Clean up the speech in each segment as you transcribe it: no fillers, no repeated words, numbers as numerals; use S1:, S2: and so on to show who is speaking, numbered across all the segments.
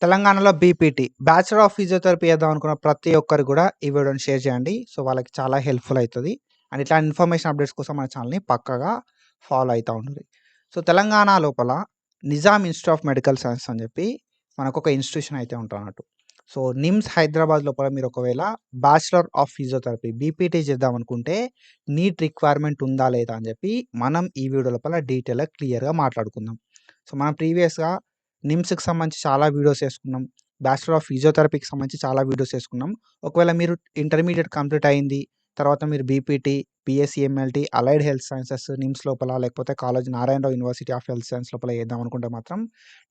S1: తెలంగాణలో BPT bachelor of physiotherapy చేద్దాం అనుకున్న ప్రతి ఒక్కరు కూడా ఈ వీడియోని షేర్ చేయండి. సో, వాళ్ళకి చాలా హెల్ప్‌ఫుల్ అయితది. అండ్ ఇట్లాంటి ఇన్ఫర్మేషన్ అప్డేట్స్ కోసం మన ఛానెల్‌ని పక్కాగా ఫాలో అయితా ఉండండి. సో, తెలంగాణ లోపల Nizam institute of medical science అని చెప్పి మనకొక ఇన్‌స్టిట్యూషన్ అయితే ఉంటదన్నట్టు. సో, నిమ్స్ హైదరాబాద్ లోపల మీరు ఒకవేళ బ్యాచిలర్ ఆఫ్ ఫిజియోథెరపీ బీపీటీ చేద్దాం అనుకుంటే నీట్ రిక్వైర్మెంట్ ఉందా లేదా అని చెప్పి మనం ఈ వీడియో లోపల డీటెయిల్‌గా క్లియర్‌గా మాట్లాడుకుందాం. సో, మనం ప్రీవియస్‌గా నిమ్స్‌కి సంబంధించి చాలా వీడియోస్ చేసుకున్నాం. బ్యాచిలర్ ఆఫ్ ఫిజియోథెరపీకి సంబంధించి చాలా వీడియోస్ చేసుకున్నాం. ఒకవేళ మీరు ఇంటర్మీడియేట్ కంప్లీట్ అయింది. తర్వాత మీరు BPT, BSc MLT, allied health sciences NIMS లోపల లేకపోతే Kaloji Narayana Rao university of health science లోపల చేద్దాం అనుకుంటే మాత్రం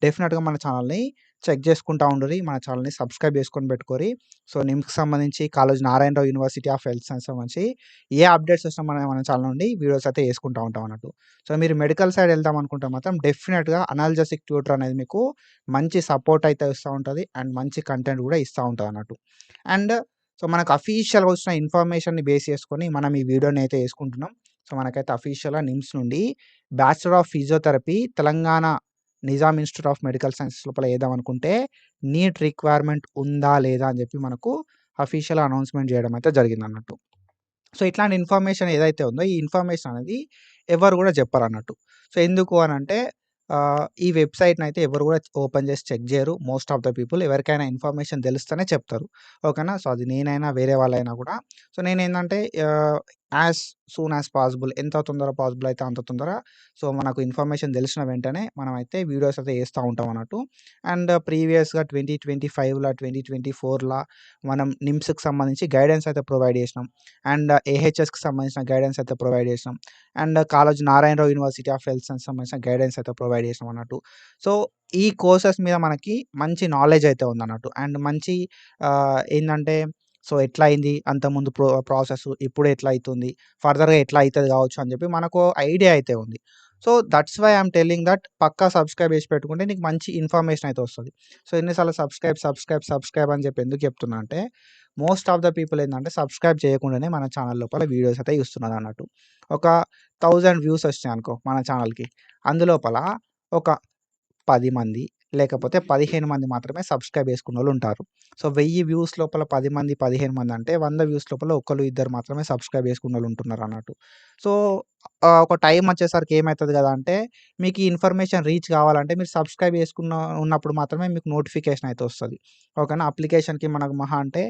S1: డెఫినిట్‌గా మన ఛానెల్‌ని చెక్ చేసుకుంటా ఉండుర్రి. మన ఛానెల్‌ని సబ్స్క్రైబ్ చేసుకొని పెట్టుకోరి. సో, నిమ్స్‌కి సంబంధించి Kaloji Narayana Rao university of health science సంబంధించి ఏ అప్డేట్స్ వచ్చినా మన ఛానెల్ నుండి వీడియోస్ అయితే చేసుకుంటా ఉంటాం అన్నట్టు. సో, మీరు మెడికల్ సైడ్ వెళ్దాం అనుకుంటే మాత్రం డెఫినిట్‌గా అనాల్జెసిక్ ట్యూటర్ అనేది మీకు మంచి సపోర్ట్ అయితే ఇస్తా ఉంటది. అండ్ మంచి కంటెంట్ కూడా ఇస్తా ఉంటదన్నట్టు. అండ్ సో, మనకు అఫీషియల్‌గా వచ్చిన ఇన్ఫర్మేషన్‌ని బేస్ చేసుకొని మనం ఈ వీడియోని అయితే చేసుకుంటున్నాం. సో, మనకైతే అఫీషియల్‌గా నిమ్స్ నుండి bachelor of physiotherapy Telangana Nizam institute of medical sciences లోపల చేద్దాం అనుకుంటే నీట్ రిక్వైర్మెంట్ ఉందా? లేదా? అని చెప్పి మనకు అఫీషియల్ అనౌన్స్‌మెంట్ చేయడం అయితే జరిగిందన్నట్టు. సో, ఇట్లాంటి ఇన్ఫర్మేషన్ ఏదైతే ఉందో ఈ ఇన్ఫర్మేషన్ అనేది ఎవరు కూడా చెప్పరన్నట్టు. సో, ఎందుకు అనంటే ఈ వెబ్‌సైట్‌నయితే ఎవరు కూడా ఓపెన్ చేసి చెక్ చేయరు. మోస్ట్ ఆఫ్ ద పీపుల్ ఎవరికైనా ఇన్ఫర్మేషన్ తెలిస్తేనే చెప్తారు. ఓకేనా. సో, అది నేనైనా వేరే వాళ్ళైనా కూడా. సో, నేనేందంటే యాస్ సూన్ యాస్ పాసిబుల్ ఎంత తొందర పాసిబుల్ అయితే అంత తొందర సో, మనకు ఇన్ఫర్మేషన్ తెలిసిన వెంటనే మనమైతే వీడియోస్ అయితే చేస్తా ఉంటాం అన్నట్టు. అండ్ ప్రీవియస్‌గా 2025లా 2024లా మనం నిమ్స్‌కి సంబంధించి గైడెన్స్ అయితే ప్రొవైడ్ చేసినాం. అండ్ ఏహెచ్ఎస్‌కి సంబంధించిన గైడెన్స్ అయితే ప్రొవైడ్ చేసినాం. And Kaloji Narayana Rao university of health science సంబంధించిన గైడెన్స్ అయితే ప్రొవైడ్ చేసినాం అన్నట్టు. సో, ఈ కోర్సెస్ మీద మనకి మంచి నాలెడ్జ్ అయితే ఉందన్నట్టు. అండ్ మంచి ఏందంటే సో, ఎట్లా అయింది అంతకుముందు ప్రాసెస్ ఇప్పుడు ఎట్లా అయితుంది, ఫర్దర్‌గా ఎట్లా అయితది కావచ్చు అని చెప్పి మనకు ఐడియా అయితే ఉంది. So, that's why I am telling that పక్కా సబ్స్క్రైబ్ చేసి పెట్టుకుంటే నీకు మంచి ఇన్ఫర్మేషన్ అయితే వస్తది. సో, ఎన్ని సార్లు సబ్స్క్రైబ్ అని చెప్పి ఎందుకు చెప్తున్నా అంటే మోస్ట్ ఆఫ్ ద పీపుల్ ఏందంటే సబ్స్క్రైబ్ చేయకుండానే మన ఛానల్ లోపల వీడియోస్ అయితే చూస్తున్నారన్నట్టు. ఒక 1000 వ్యూస్ వచ్చినాయనుకో మన ఛానల్‌కి. అందులోపల ఒక 10 మంది లేకపోతే 15 మంది మాత్రమే సబ్స్క్రైబ్ చేసుకున్నోళ్ళుంటారు. సో, 1000 వ్యూస్ లోపల 10 మంది, 15 మంది అంటే 100 వ్యూస్ లోపల ఒకళ్ళు, ఇద్దరు మాత్రమే సబ్స్క్రైబ్ చేసుకున్నోళ్ళుంటున్నారన్నట్టు. సో, ఒక టైం వచ్చేసరికి ఏమైతది గదా! అంటే మీకు ఈ ఇన్ఫర్మేషన్ రీచ్ కావాలంటే మీరు సబ్స్క్రైబ్ ఉన్నప్పుడు మాత్రమే మీకు నోటిఫికేషన్ అయితే వస్తది. ఓకేనా. అప్లికేషన్‌కి మనకు మహా అంటే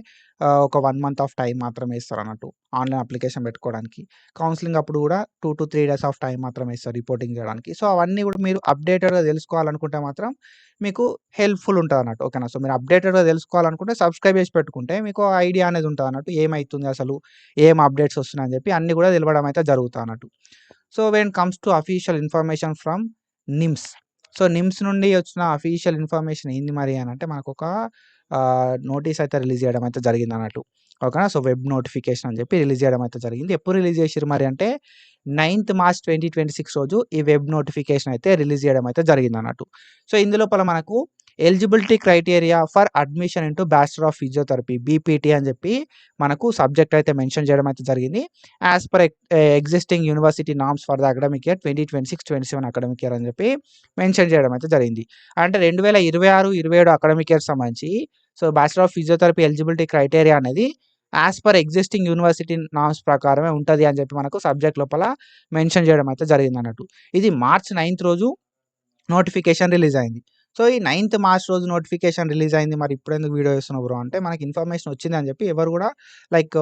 S1: ఒక 1 మంత్ ఆఫ్ టైం మాత్రమే ఇస్తారన్నట్టు. ఆన్‌లైన్ అప్లికేషన్ పెట్టుకోవడానికి. కౌన్సెలింగ్ అప్పుడు గూడా 2-3 డేస్ ఆఫ్ టైం మాత్రమే ఇస్తారు రిపోర్టింగ్ చేయడానికి. సో, అవన్నీ గూడా మీరు అప్‌డేటెడ్‌గా తెలుసుకోవాలనుకుంటే మాత్రం మీకు హెల్ప్‌ఫుల్ ఉంటదన్నట్టు. ఓకేనా. సో, మీరు అప్‌డేటెడ్‌గా తెలుసుకోవాలనుకుంటే సబ్స్క్రైబ్ చేసి పెట్టుకుంటే మీకు ఐడియా అనేది ఉంటదన్నట్టు. ఏమైతుంది అసలు? ఏం అప్‌డేట్స్ వస్తున్నాయని చెప్పి అన్నీ గూడా తెలవడం అయితే జరుగుతాదన్నట్టు. So, when comes to official information from NIMS. So, NIMS నుండి వచ్చిన అఫీషియల్ ఇన్ఫర్మేషన్ ఏంది మరి అనంటే మనకొక నోటీస్ అయితే రిలీజ్ చేయడం అయితే జరిగిందన్నట్టు. ఓకేనా. సో, వెబ్ నోటిఫికేషన్ అని చెప్పి రిలీజ్ చేయడం అయితే జరిగింది. ఎప్పుడు రిలీజ్ చేసిర్రు మరి అంటే 9థ్ మార్చ్ 2026 రోజు ఈ వెబ్ నోటిఫికేషన్ అయితే రిలీజ్ చేయడం అయితే జరిగిందన్నట్టు. సో, ఇందులోపల మనకు eligibility criteria for admission into bachelor of physiotherapy BPT అని చెప్పి మనకు సబ్జెక్ట్ అయితే మెన్షన్ చేయడం అయితే జరిగింది. As per existing university norms for the academic year 2026-27 academic year అని చెప్పి మెన్షన్ చేయడం అయితే జరిగింది. అంటే 2026, 27 అకాడమిక్ ఇయర్‌కి సంబంధించి so, bachelor of physiotherapy eligibility criteria అనేది as per existing university norms ప్రకారమే ఉంటది అని చెప్పి మనకు సబ్జెక్ట్ లోపల మెన్షన్ చేయడం అయితే జరిగిందన్నట్టు. ఇది మార్చ్ 9థ్ రోజు నోటిఫికేషన్ రిలీజ్ అయింది. సో, ఈ 9థ్ మార్చ్ రోజు నోటిఫికేషన్ రిలీజ్ అయింది. మరి ఇప్పుడెందుకు వీడియో చేస్తున్నావు బ్రో అంటే మనకి ఇన్ఫర్మేషన్ వచ్చిందని చెప్పి ఎవరు గూడా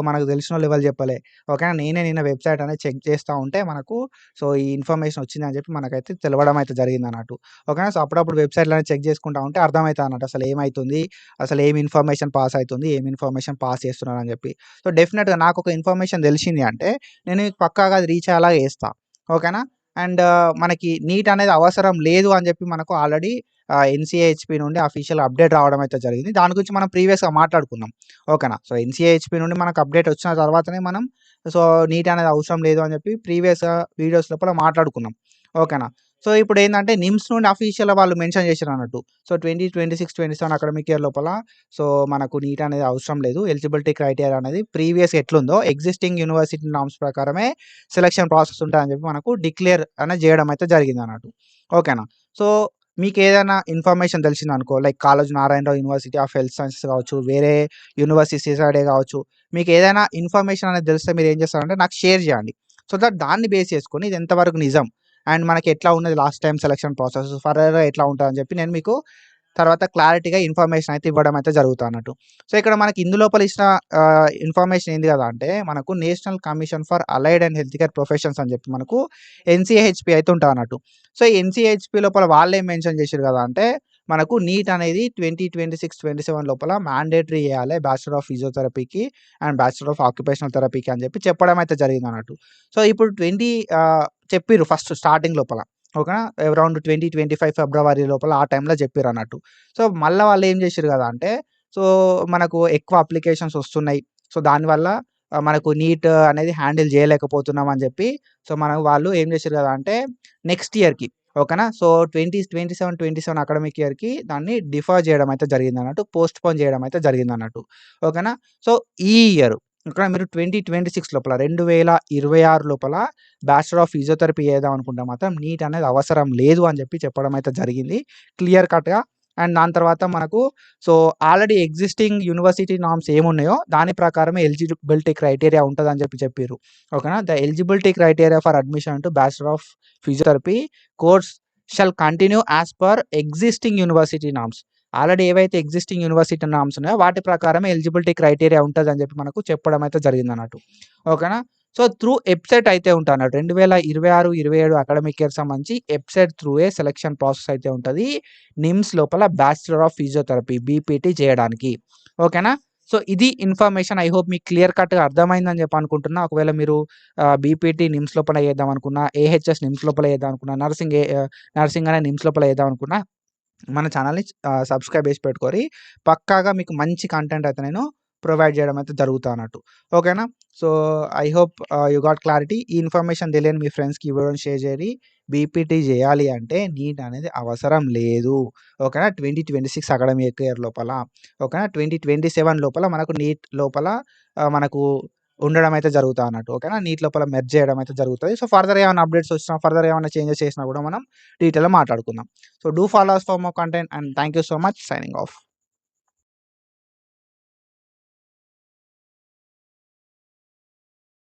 S1: మనకు తెలిసినోళ్ళు ఎవరు చెప్పలే. ఓకేనా. నేనే నిన్న వెబ్‌సైట్ అనేది చెక్ చేస్తా ఉంటే మనకు సో, ఈ ఇన్ఫర్మేషన్ వచ్చిందని చెప్పి మనకైతే తెలవడం అయితే జరిగిందన్నట్టు. ఓకేనా. సో, అప్పుడప్పుడు వెబ్‌సైట్‌లనేది చెక్ చేసుకుంటా ఉంటే అర్థమైతదన్నట్టు. అసలు ఏమైతుంది? అసలు ఏమి ఇన్ఫర్మేషన్ పాస్ అయితుంది? ఏమి ఇన్ఫర్మేషన్ పాస్ చేస్తున్నారని చెప్పి. సో, డెఫినిట్‌గా నాకొక ఇన్ఫర్మేషన్ తెలిసింది అంటే నేను పక్కాగా అది రీచ్ అయ్యేలాగా చేస్తా. ఓకేనా. అండ్ మనకి నీట్ అనేది అవసరం లేదు అని చెప్పి మనకు ఆల్రెడీ ఎన్‌సీఏహెచ్‌పీ నుండి అఫీషియల్ అప్డేట్ రావడం అయితే జరిగింది. దాని గురించి మనం ప్రీవియస్‌గా మాట్లాడుకున్నాం. ఓకేనా. సో, ఎన్‌సీఏహెచ్‌పీ నుండి మనకు అప్డేట్ వచ్చిన తర్వాతనే మనం సో, నీట్ అనేది అవసరం లేదు అని చెప్పి ప్రీవియస్‌గా వీడియోస్ లోపల మాట్లాడుకున్నాం. ఓకేనా. సో, ఇప్పుడేందంటే నిమ్స్ నుండి అఫీషియల్‌గా వాళ్ళు మెన్షన్ చేసిరన్నట్టు. సో, 2026-27 అకాడమిక్ ఇయర్ లోపల సో, మనకు నీట్ అనేది అవసరం లేదు. ఎలిజిబిలిటీ క్రైటీరియా అనేది ప్రీవియస్‌గా ఎట్లుందో ఎగ్జిస్టింగ్ యూనివర్సిటీ నార్మ్స్ ప్రకారమే సెలక్షన్ ప్రాసెస్ ఉంటదని చెప్పి మనకు డిక్లేర్ అనేది చేయడం అయితే జరిగిందన్నట్టు. ఓకేనా. సో, మీకేదైనా ఇన్ఫర్మేషన్ తెలిసిందనుకో, like college Narayana Rao university of health sciences కావచ్చు, వేరే యూనివర్సిటీ సీసాడే కావచ్చు. మీకేదైనా ఇన్ఫర్మేషన్ అనేది తెలిస్తే మీరేం చేస్తారంటే నాకు షేర్ చేయండి. సో దట్ దాన్ని బేస్ చేసుకొని ఇది ఎంతవరకు నిజం అండ్ మనకి ఎట్లా ఉన్నది లాస్ట్ టైమ్ సెలక్షన్ ప్రాసెస్ ఫర్దర్‌గా ఎట్లా ఉంటదని చెప్పి నేను మీకు తర్వాత క్లారిటీగా ఇన్ఫర్మేషన్ అయితే ఇవ్వడం అయితే జరుగుతదన్నట్టు. సో ఇక్కడ మనకి ఇందులోపల ఇచ్చిన ఇన్ఫర్మేషన్ ఏంది కదా అంటే మనకు national commission for allied and health care professions అని చెప్పి మనకు ఎన్‌సీహెచ్‌పీ అయితే ఉంటదన్నట్టు. సో ఈ ఎన్‌సీహెచ్‌పీ లోపల వాళ్ళేం మెన్షన్ చేసిర్రు కదా అంటే మనకు నీట్ అనేది 2026, 27 లోపల మ్యాండేటరీ చేయాలి బ్యాచిలర్ ఆఫ్ ఫిజియోథెరపీకి అండ్ బ్యాచిలర్ ఆఫ్ ఆక్యుపేషనల్ థెరపీకి అని చెప్పి చెప్పడం అయితే జరిగిందన్నట్టు. సో ఇప్పుడు చెప్పిర్రు ఫస్ట్ స్టార్టింగ్ లోపల. ఓకేనా. అరౌండ్ 2025 ఫిబ్రవరి లోపల ఆ టైంలో చెప్పిర్రన్నట్టు. సో మళ్ళా వాళ్ళేం చేసిర్రు కదా అంటే సో మనకు ఎక్కువ అప్లికేషన్స్ వస్తున్నాయి. సో దానివల్ల మనకు నీట్ అనేది హ్యాండిల్ చేయలేకపోతున్నాం అని చెప్పి సో వాళ్ళు ఏం చేసిర్రు కదా అంటే నెక్స్ట్ ఇయర్‌కి ఓకేనా. సో 2027 అకాడమిక్ ఇయర్‌కి దాన్ని డిఫర్ చేయడం అయితే జరిగిందన్నట్టు. పోస్ట్‌పోన్ చేయడం అయితే జరిగిందన్నట్టు. ఓకేనా. సో ఈ ఇయర్ ఓకేనా మీరు 2026 లోపల 2026 లోపల బ్యాచిలర్ ఆఫ్ ఫిజియోథెరపీ చేద్దాం అనుకుంటే మాత్రం నీట్ అనేది అవసరం లేదు అని చెప్పి చెప్పడం అయితే జరిగింది క్లియర్ కట్‌గా. అండ్ దాని తర్వాత మనకు so already existing university norms ఏమున్నాయో దాని ప్రకారమే ఎలిజిబిలిటీ క్రైటీరియా ఉంటదని చెప్పిర్రు. ఓకేనా. The eligibility criteria for admission to bachelor of physiotherapy course shall continue as per existing university norms. Already ఏవైతే ఎగ్జిస్టింగ్ యూనివర్సిటీ నార్మ్స్ ఉన్నాయో వాటి ప్రకారమే ఎలిజిబిలిటీ క్రైటీరియా ఉంటదని చెప్పి మనకు చెప్పడం అయితే జరిగిందన్నట్టు. ఓకేనా. సో త్రూ వెబ్‌సైట్ అయితే ఉంటదన్నట్టు. 2026, 27 అకాడమిక్ ఇయర్‌కి సంబంధించి వెబ్‌సైట్ త్రూయే సెలక్షన్ ప్రాసెస్ అయితే ఉంటది. నిమ్స్ లోపల బ్యాచిలర్ ఆఫ్ ఫిజియోథెరపీ బీపీటీ చేయడానికి. ఓకేనా. సో ఇది ఇన్ఫర్మేషన్. ఐ హోప్ మీకు క్లియర్ కట్‌గా అర్థమైందని చెప్పి అనుకుంటున్నా. ఒకవేళ మీరు బీపీటీ నిమ్స్ లోపల చేద్దాం అనుకున్నా, ఏహెచ్ఎస్ నిమ్స్ లోపల చేద్దాం అనుకున్నా, నర్సింగ్ అనేది నిమ్స్ లోపల చేద్దాం అనుకున్నా మన ఛానల్‌ని సబ్స్క్రైబ్ చేసి పెట్టుకోరి. పక్కాగా మీకు మంచి కంటెంట్ అయితే నేను ప్రొవైడ్ చేయడం అయితే జరుగుతదన్నట్టు. ఓకేనా. So I hope you got clarity. ఈ ఇన్ఫర్మేషన్ తెలియని మీ ఫ్రెండ్స్‌కి ఈ వీడియోని షేర్ చేయండి. బీపీటీ చేయాలి అంటే నీట్ అనేది అవసరం లేదు. ఓకేనా. 2026 అకాడమిక్ ఇయర్ లోపల. ఓకేనా. 2027 లోపల మనకు నీట్ లోపల మనకు ఉండడం అయితే జరుగుతదన్నట్టు. ఓకేనా. నీట్ లోపల మెర్జ్ చేయడం అయితే జరుగుతది. సో ఫర్దర్ ఏమైనా అప్డేట్స్ వచ్చినా, ఫర్దర్ ఏమైనా చేంజెస్ చేసినా కూడా మనం డీటెయిల్‌గా మాట్లాడుకుందాం. So do follow us for more content and thank you so much. Signing off.